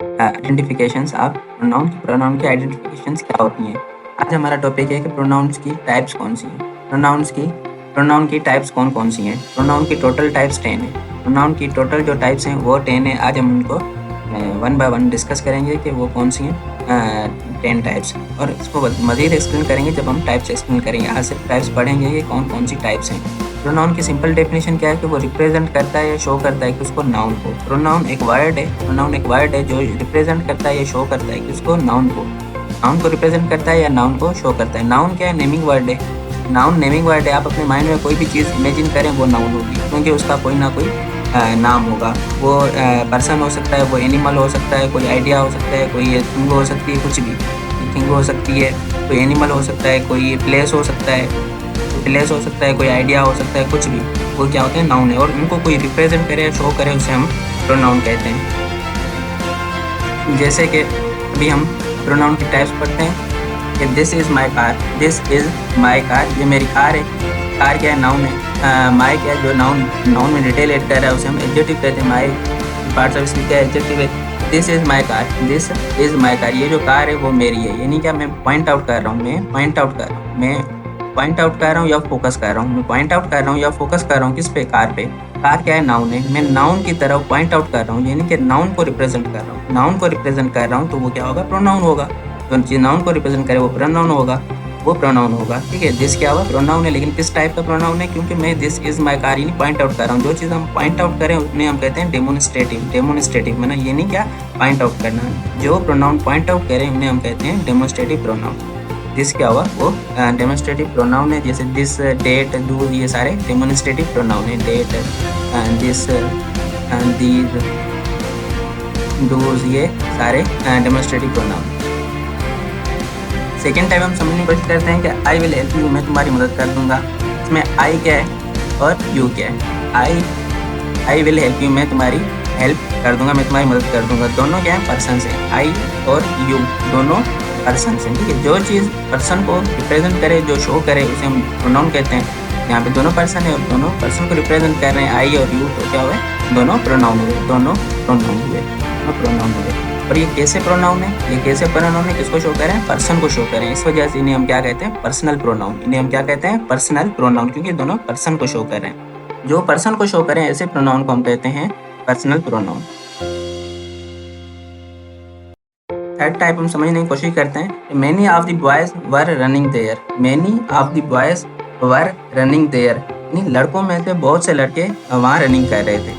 Identifications of pronoun. Pronoun की identifications क्या होती हैं। आज हमारा टॉपिक है कि प्रोनाउंस की टाइप्स कौन सी हैं। प्रोनाउन की टाइप्स कौन कौन सी हैं। प्रोनाउन की टोटल टाइप्स 10 है। प्रोनाउन की टोटल जो टाइप्स हैं वो 10 है। आज हम उनको वन बाय वन डिस्कस करेंगे कि वो कौन सी हैं 10 टाइप्स, और इसको मज़ीद एक्सप्लेन करेंगे जब हम टाइप्स एक्सप्लेन करेंगे। आज सिर्फ टाइप्स पढ़ेंगे कि कौन कौन सी टाइप्स हैं। प्रोनाउन की सिंपल डेफिनेशन क्या है कि वो रिप्रेजेंट करता है या शो करता है किसको, नाउन को। प्रोनाउन एक वर्ड है, प्रोनाउन एक वर्ड है जो रिप्रेजेंट करता है या शो करता है किसको, नाउन को। नाउन को रिप्रेजेंट करता है या नाउन को शो करता है। नाउन क्या है, नेमिंग वर्ड है। नाउन नेमिंग वर्ड है। आप अपने माइंड में कोई भी चीज़ इमेजिन करें वो नाउन होगी, क्योंकि उसका कोई ना कोई नाम होगा। वो पर्सन हो सकता है, वो एनिमल हो सकता है, कोई आइडिया हो सकता है, कोई थिंग हो सकती है, कुछ भी थिंग हो सकती है, कोई एनिमल हो सकता है, कोई प्लेस हो सकता है, कोई आइडिया हो सकता है, कुछ भी। वो क्या होते हैं, नाउन है। और उनको कोई रिप्रेजेंट करे, शो करे, उसे हम प्रोनाउन कहते हैं। जैसे कि अभी हम प्रोनाउन की टाइप्स पढ़ते हैं कि this is my car. This is my car, ये मेरी कार है। कार क्या है, नाउन है। माई क्या है, जो नाउन में डिटेल ऐड कर रहा है उसे हम एडजेक्टिव कहते हैं। माई पार्ट्स ऑफ स्पीच क्या एडजेक्टिव है। This is my car, this is my car, ये जो कार है वो मेरी है। यानी क्या, मैं पॉइंट आउट कर रहा हूँ, मैं पॉइंट आउट कर रहा हूँ या फोकस कर रहा हूँ। मैं पॉइंट आउट कर रहा हूँ या फोकस कर रहा हूँ किस पे, कार पे। कार क्या है, नाउन है। मैं नाउन की तरफ पॉइंट आउट कर रहा हूँ, यानी कि नाउन को रिप्रेजेंट कर रहा हूँ। नाउन को रिप्रेजेंट कर रहा हूँ तो वो क्या होगा, प्रोनाउन होगा। तो जिस नाउन को रिप्रेजेंट करे वो प्रोनाउन होगा। ठीक है, दिस क्या हुआ, प्रोनाउन है। लेकिन किस टाइप का प्रोनाउन है, क्योंकि मैं दिस इज माई कार यानी पॉइंट आउट कर रहा हूँ। जो चीज़ हम पॉइंट आउट करें उन्हें हम कहते हैं डेमोन्स्ट्रेटिव मतलब ये नहीं क्या, पॉइंट आउट करना। जो प्रोनाउन पॉइंट आउट करें उन्हें हम कहते हैं डेमोन्स्ट्रेटिव प्रोनाउन। दिस क्या हुआ, वो डेमोन्स्ट्रेटिव प्रोनाउन है। जैसे दिस, डेट, डू, ये सारे डेमोन्स्ट्रेटिव प्रोनाउन है। डेट, दिस, दीज, डूज, ये सारे डेमोन्स्ट्रेटिव प्रोनाउन। सेकेंड टाइप हम समझने की कोशिश करते हैं कि आई विल हेल्प यू, मैं तुम्हारी मदद कर दूंगा। इसमें आई क्या है और यू क्या है। आई विल हेल्प यू, मैं तुम्हारी हेल्प कर दूंगा, मैं तुम्हारी मदद कर दूंगा। दोनों क्या है, पर्सन है। आई और यू दोनों पर्सन हैं। ठीक है, जो चीज़ पर्सन को रिप्रेजेंट करे, जो शो करे, उसे हम प्रोनाउन कहते हैं। यहाँ पे दोनों पर्सन है और दोनों पर्सन को रिप्रेजेंट कर रहे हैं, आई और यू, तो क्या हुआ, दोनों प्रोनाउन हुए। और ये कैसे प्रोनाउन है, किसको शो करें, पर्सन को शो करें। इस वजह से इन्हें हम क्या कहते हैं, पर्सनल प्रोनाउन। क्योंकि दोनों पर्सन को शो कर रहे हैं। जो पर्सन को शो करें ऐसे प्रोनाउन को हम कहते हैं पर्सनल प्रोनाउन। थर्ड टाइप हम समझने की कोशिश करते हैं। Many of the boys were running their, यानी लड़कों में से बहुत से लड़के वहाँ रनिंग कर रहे थे,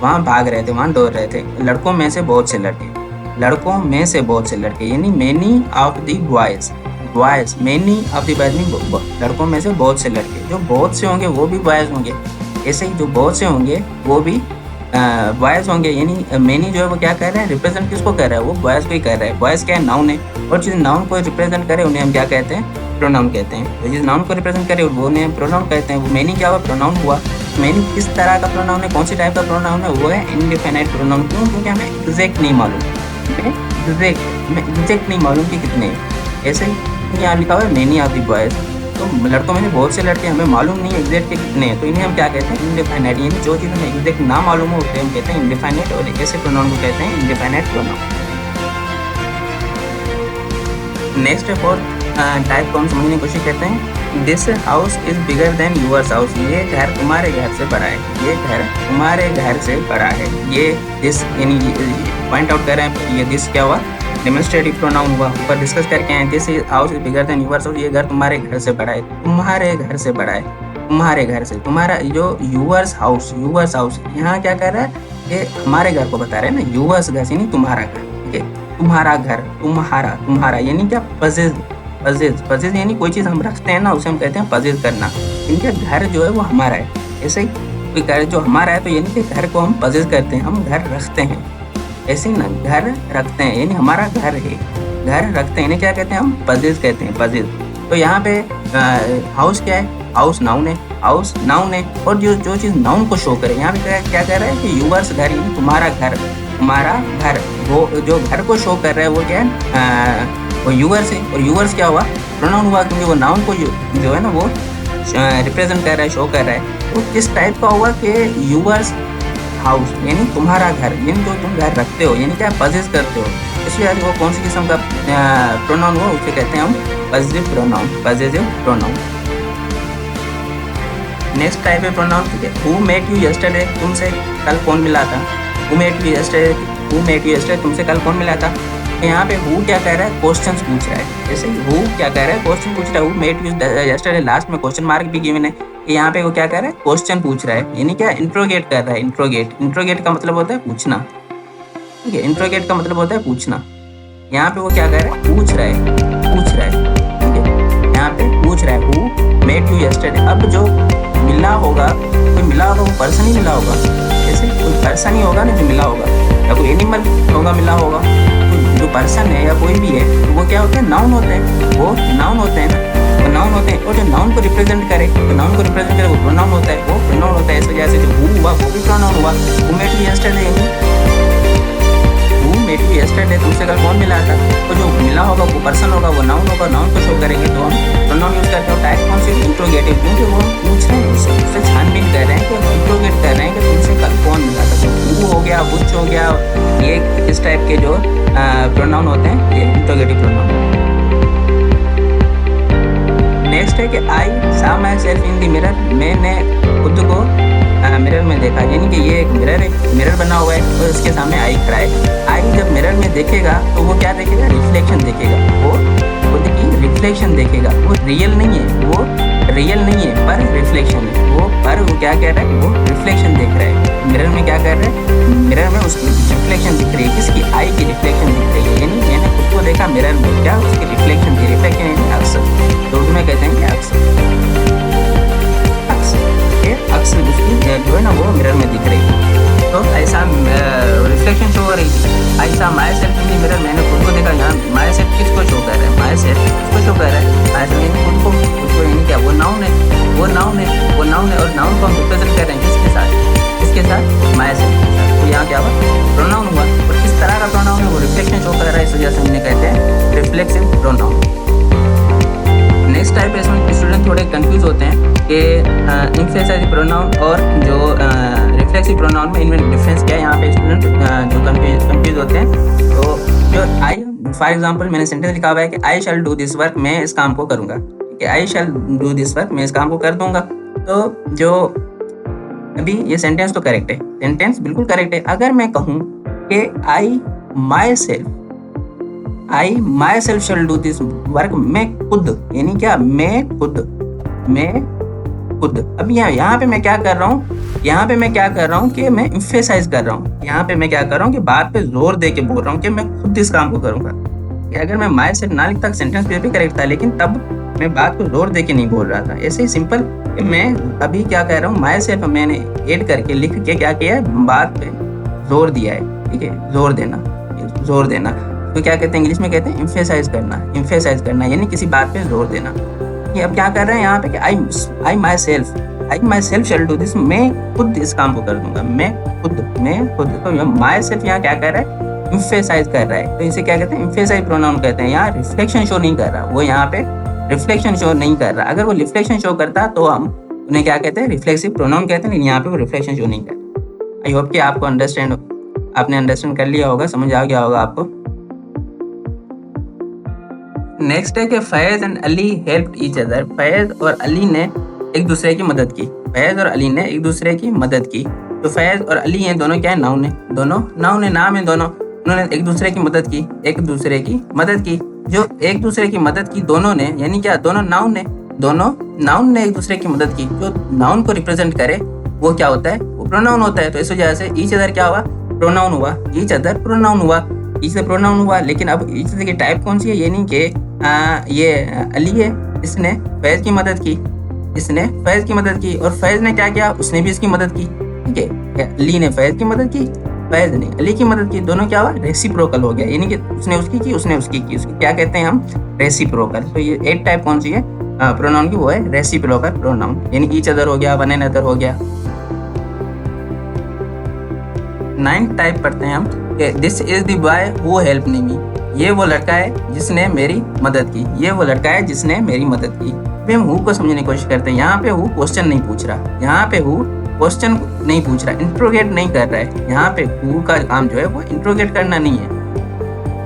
वहाँ भाग रहे थे, वहाँ दौड़ रहे थे। लड़कों में से बहुत से लड़के, यानी many of the boys, many of the boys, लड़कों में से बहुत से लड़के। जो बहुत से होंगे वो भी बॉयज होंगे, ऐसे ही जो बहुत से होंगे वो भी बॉयज होंगे। यानी मेनी जो है वो क्या कर रहा है, रिप्रेजेंट किसको कर रहा है, वो बॉयज को ही कर रहा है। बॉयज क्या है, नाउन है। और जिस नाउन को रिप्रेजेंट करे उन्हें हम क्या कहते हैं, प्रोनाउन कहते हैं। तो जिस नाउन को रिप्रेजेंट करे वो उन्हें प्रोनाउन कहते हैं। वो मेनी क्या हुआ, प्रोनाउन हुआ। मेनी किस तरह का प्रोनाउन है, कौन सी टाइप का प्रोनाउन है, वो है इंडिफिनाइट प्रोनाउन। क्यों, क्योंकि हमें एग्जैक्ट नहीं मालूम, कि कितने। ऐसे ही यहाँ लिखा हुआ है मेनी ऑफ द बॉयज, तो लड़कों में बहुत से लड़के, हमें मालूम नहीं है एग्जैक्ट के कितने हैं, तो इन्हें हम क्या कहते हैं, इंडिफाइनाइट। यानी जो चीज़ हमें एग्जैक्ट ना मालूम हो उसे हम कहते हैं इंडिफाइनाइट, और ऐसे प्रोनाउन को कहते हैं इंडिफाइनाइट प्रोनाउन। नेक्स्ट फोर्थ टाइप को हम समझने की कोशिश करते हैं। This house is bigger than yours house, ये घर तुम्हारे घर से बड़ा है। ये दिस यानी पॉइंट आउट कर रहे हैं, ये दिस क्या हुआ, डेमोन्स्ट्रेटिव प्रोनाउन हुआ। ऊपर डिस्कस करके आए, this house is bigger than yours house, ये घर तुम्हारे घर से बड़ा है। तुम्हारे घर से, तुम्हारा जो यूअर्स हाउस, यहाँ क्या कर रहा है, ये हमारे घर को बता रहे हैं ना, यूअर्स घर यानी तुम्हारा घर। ठीक है, तुम्हारा घर, तुम्हारा यानी क्या, पजेज यानी कोई चीज़ हम रखते हैं ना उसे हम कहते हैं पजेज करना। इनके घर जो है वो हमारा है। ऐसे ही कोई घर जो हमारा है तो यानी कि घर को हम पजेज करते हैं, हम घर रखते हैं। ऐसे ही ना, घर रखते हैं यानी हमारा घर है, घर रखते हैं, इन्हें क्या कहते हैं, हम पजेज कहते हैं, पजेज। तो यहाँ पे हाउस क्या है, हाउस नाउन है। और जो चीज़ नाउन को शो करे, यहाँ पे क्या कह रहा है कि यूअर्स घर यानी तुम्हारा घर, वो जो घर को शो कर रहा है वो क्या है, वो यूअर्स है। और यूअर्स क्या हुआ, प्रोनाउन हुआ, क्योंकि वो नाउन को जो है ना वो रिप्रेजेंट कर रहा है, शो कर रहा है। तो किस टाइप का हुआ कि यूअर्स हाउस यानी तुम्हारा घर, यानी जो तुम घर रखते हो, यानी क्या पजेस करते हो, इसलिए आज वो कौन सी किस्म का प्रोनाउन हुआ, उसे कहते हैं हम possessive pronoun, possessive pronoun. Next type है प्रोनाउन, ठीक है, हु मेट यू यस्टरडे, तुमसे कल कौन मिला था, who met you yesterday, who met you yesterday, तुमसे कल कौन मिला था। यहाँ पे हु क्या कह रहा है, क्वेश्चन पूछ रहा है, जैसे हु क्या कह रहा है, क्वेश्चन पूछ रहा है, who met you yesterday, last में क्वेश्चन मार्क भी गिवन है, यहाँ पे वो क्या कर रहा है, क्वेश्चन पूछ रहा है, यानी क्या इंट्रोगेट कर रहा है, इंट्रोगेट, इंट्रोगेट का मतलब होता है पूछना, ठीक है, इंट्रोगेट का मतलब होता है पूछना। यहाँ पे वो क्या कर रहा है, पूछ रहा है, पूछ रहा है, ठीक है, यहाँ पे पूछ रहा है, हु मेट यू यस्टरडे। अब जो मिला होगा, कोई मिला होगा, वो पर्सन ही मिला होगा, जैसे कोई पर्सन ही होगा ना जो मिला होगा, या कोई एनिमल होगा मिला होगा, जो पर्सन है या कोई भी है, तो वो क्या होते हैं, नाउन होते हैं, वो नाउन होते हैं ना, वो नाउन होते हैं। और जो नाउन को रिप्रेजेंट करे, तो नाउन को रिप्रेजेंट करे वो प्रोनाउन होता है, वो प्रोनाउन होता है। इस वजह से जो हु हुआ वो भी प्रोनाउन हुआ, who met you yesterday, who met you yesterday, तुमसे कल कौन मिला था, तो जो मिला होगा वो पर्सन होगा, वो नाउन होगा, नाउन को शो करेंगे तो हम प्रोनाउन यूज करते हैं। टाइप कौन सी, इंट्रोगेटिव, क्योंकि वो पूछ रहे हैं, उससे छानबीन कर रहे हैं, कि इंट्रोगेट कर रहे हैं कि तुमसे कल कौन मिला था। तो हु हो गया, व्हिच हो गया, ये इस टाइप के जो प्रोनाउन होते हैं, ये इंट्रोगेटिव प्रोनाउन। नेक्स्ट है कि I saw my self in the mirror, मैंने खुद को मिरर में देखा, यानी कि ये एक मिरर है, मिरर बना हुआ है और उसके सामने आई खड़ा है। आई जब मिरर में देखेगा तो वो क्या देखेगा, रिफ्लेक्शन देखेगा, वो खुद की रिफ्लेक्शन देखेगा, वो रियल नहीं है, वो रियल नहीं है पर रिफ्लेक्शन है, वो क्या कह रहा है, वो रिफ्लेक्शन देख रहा है, मिरर में क्या कर रहा है, मिरर में उसकी रिफ्लेक्शन दिख रही है, किसकी, आई की रिफ्लेक्शन दिख रही है, यानी मैंने खुद को देखा मिरर में, क्या उसकी रिफ्लेक्शन थी, रिफ्लेक्शन यानी अक्स, तो उर्दू में कहते हैं कि अक्स, अक्स उसकी जो है ना वो मिरर में दिख रही है। तो ऐसा रिफ्लेक्शन शो हो रही थी, ऐसा my self in the mirror, मैंने खुद को देखा। यहाँ माई सेल्फ किसको शो कर रहा है, माई सेल्फ किसको शो कर रहा है, माई सेल्फ यानी खुद को यानी क्या, वो नाउन है, वो नाउन है, वो नाउन है, और नाउन को हम रिप्रेजेंट कर रहे हैं किसके साथ, किसके साथ, माई सेल्फ के साथ। तो यहाँ क्या हुआ, प्रोनाउन हुआ, और किस तरह का प्रोनाउन है, वो रिफ्लेक्शन शो कर रहा है, इस वजह से हमने कहते हैं रिफ्लेक्सिव प्रोनाउन। नेक्स्ट टाइप है, इसमें स्टूडेंट थोड़े कंफ्यूज होते हैं कि इम्फेसाइजिव प्रोनाउन और जो रिफ्लेक्सिव प्रोनाउन में इनमें डिफरेंस क्या है। यहाँ पे स्टूडेंट जो कंफ्यूज होते हैं, तो जो आई, फॉर एग्जांपल मैंने सेंटेंस लिखा हुआ है कि आई शैल डू दिस वर्क, मैं इस काम को करूँगा, ठीक है, आई शैल डू दिस वर्क, मैं इस काम को कर दूंगा। तो जो अभी ये सेंटेंस तो करेक्ट है, सेंटेंस बिल्कुल करेक्ट है। अगर मैं कहूँ कि I myself shall do this work, मैं खुद, यानी क्या, मैं खुद। अब यहाँ पे मैं क्या कर रहा हूँ, यहाँ पे मैं क्या कर रहा हूँ कि मैं इम्फेसाइज कर रहा हूँ, यहाँ पे मैं क्या कर रहा हूँ कि बात पे जोर दे के बोल रहा हूँ कि मैं खुद इस काम को करूँगा। अगर मैं माई सेल्फ ना लिखता सेंटेंस पे भी करेक्ट था, लेकिन तब मैं बात को जोर दे के नहीं बोल रहा था। ऐसे ही सिंपल मैं अभी क्या कह रहा हूँ, माई सेल्फ मैंने ऐड करके लिख के क्या किया है, बात पे जोर दिया है, ठीक है, जोर देना तो क्या कहते हैं, इंग्लिश में कहते हैं इम्फेसाइज करना, यानी किसी बात पे जोर देना। ये अब क्या कर रहे हैं यहाँ पे कि I myself shall do this, मैं खुद इस काम को कर दूंगा, मैं खुद। तो माई सेल्फ यहाँ क्या कर रहा है, इम्फेसाइज कर रहा है, तो इसे क्या कहते हैं, इम्फेसाइज प्रोनाउन कहते हैं। यहाँ रिफ्लेक्शन शो नहीं कर रहा, वो यहाँ पे रिफ्लेक्शन शो नहीं कर रहा। अगर वो रिफ्लेक्शन शो करता तो हम उन्हें क्या कहते हैं, रिफ्लेक्सिव प्रोनाउन कहते हैं, लेकिन यहाँ पे वो रिफ्लेक्शन शो नहीं करता। आई होप कि आपको आपने अंडरस्टैंड कर लिया होगा, समझ आ गया होगा आपको। नेक्स्ट है कि Faiz and Ali helped each other, Faiz और अली ने एक दूसरे की मदद की, तो फैज और अली हैं, दोनों क्या है, नाउन है, दोनों नाउन है, नाम है दोनों, उन्होंने एक दूसरे की मदद की, जो एक दूसरे की मदद की दोनों ने, यानी क्या, दोनों नाउन ने एक दूसरे की मदद की। जो नाउन को रिप्रेजेंट करे वो क्या होता है, वो प्रोनाउन होता है। तो इस वजह से ईच अदर क्या हुआ, प्रोनाउन हुआ, ईच अदर प्रोनाउन हुआ। लेकिन अब ईच अदर की टाइप कौन सी है, यानी कि ये अली है, इसने फैज की मदद की, और फैज ने क्या किया, उसने भी इसकी मदद की, ठीक है। अली ने फैज की मदद की, फैज ने अली की मदद की, दोनों क्या हुआ, रेसिप्रोकल हो गया, यानी कि उसने उसकी की, उसने उसकी की, उसको क्या कहते हैं हम, रेसिप्रोकल। तो ये एक टाइप कौन सी है प्रोनाउन की, वो है रेसिप्रोकल प्रोनाउन, यानी ईच अदर हो गया, वन अनदर हो गया। 9th टाइप पढ़ते हैं हम, this is the boy who helped me, ये वो लड़का है जिसने मेरी मदद की, अभी हम हु को समझने की कोशिश करते हैं। यहाँ पे हु क्वेश्चन नहीं पूछ रहा, यहाँ पे हु क्वेश्चन नहीं पूछ रहा, इंट्रोगेट नहीं कर रहा है। यहाँ पे हु का काम जो है वो इंट्रोगेट करना नहीं है,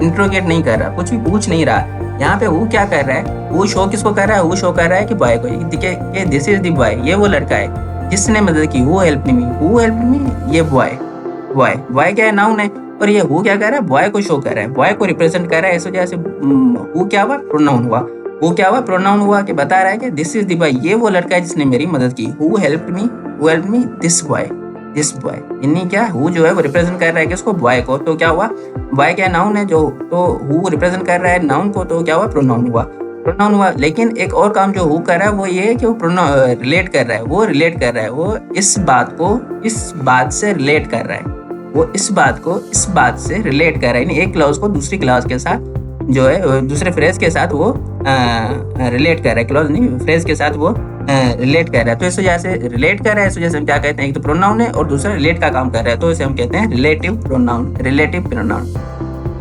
इंट्रोगेट नहीं कर रहा, कुछ भी पूछ नहीं रहा। यहाँ पे हु क्या कर रहा है, हु शो किसको कर रहा है, हु शो कर रहा है कि बॉय को, देखिए दिस इज द बॉय, ये वो लड़का है जिसने मदद की, हु हेल्प मी, ये बॉय, बॉय क्या है, नाउन है। और ये हु क्या कर रहा है, बॉय को शो कर रहा है, बॉय को रिप्रेजेंट कर रहा है। इस वजह से हु क्या हुआ, प्रोनाउन हुआ। वो क्या हुआ, प्रोनाउन हुआ कि बता रहा है कि दिस इज द बॉय, ये वो लड़का है जिसने मेरी मदद की। Who help me this boy, यानी क्या, हु जो है वो रिप्रेजेंट कर रहा है किसको, बॉय को। तो क्या हुआ, बॉय क्या नाउन है, जो तो हु रिप्रेजेंट कर रहा है नाउन को, तो क्या हुआ, प्रोनाउन हुआ। लेकिन एक और काम जो हु कर रहा है वो ये है कि वो रिलेट कर रहा है, वो इस बात से रिलेट कर रहा है, वो इस बात से रिलेट कर रहा है। एक क्लॉज को दूसरी क्लॉज के साथ जो है, दूसरे फ्रेज के साथ वो रिलेट कर रहा है, क्लॉज नहीं, फ्रेज के साथ वो रिलेट कर रहा है। तो इस वजह से रिलेट कर रहा है, इस वजह से हम क्या कहते हैं, एक तो प्रोनाउन है और दूसरा रिलेट का काम कर रहा है, तो इसे हम कहते हैं रिलेटिव प्रोनाउन।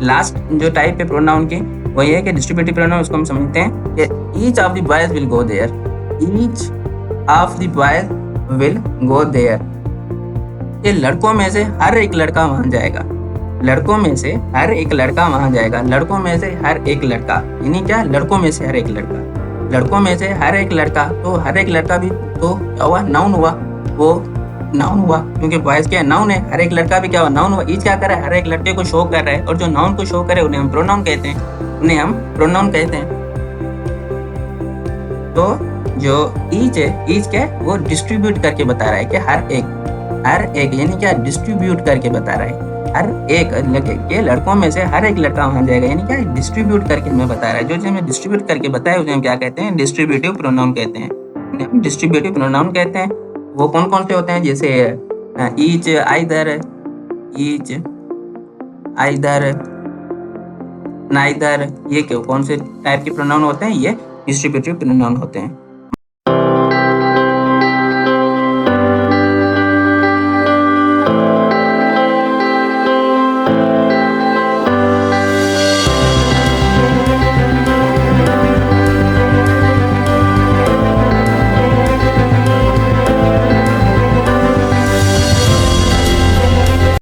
लास्ट जो टाइप है प्रोनाउन की वो ये है कि डिस्ट्रीब्यूटिव प्रोनाउन, उसको हम समझते हैं कि each of the boys will go there, ये लड़कों में से हर एक लड़का वहां जाएगा, लड़कों में से हर एक लड़का, यानी क्या, लड़कों में से हर एक लड़का, तो हर एक लड़का भी तो क्या हुआ, नाउन हुआ, क्योंकि बॉयज क्या नाउन है, हर एक लड़का भी क्या हुआ, नाउन हुआ। ईच क्या कर रहा है, हर एक लड़के को शो कर रहा है, और जो नाउन को शो करे उन्हें हम प्रोनाउन कहते हैं, तो जो ईच है, ईच क्या है, वो डिस्ट्रीब्यूट करके बता रहा है कि हर एक यानी क्या, डिस्ट्रीब्यूट करके बता रहा है, हर एक लड़कों में से हर एक लड़का वहां जाएगा, यानी क्या, डिस्ट्रीब्यूट करके हमें बता रहा है। जो हमें डिस्ट्रीब्यूट करके बताया उसे हम क्या कहते हैं, डिस्ट्रीब्यूटिव प्रोनाउन कहते हैं। वो कौन कौन से होते हैं, जैसे ईच, आइदर, नाइदर, ये कौन से टाइप के प्रोनाउन होते हैं, ये डिस्ट्रीब्यूटिव प्रोनाउन होते हैं।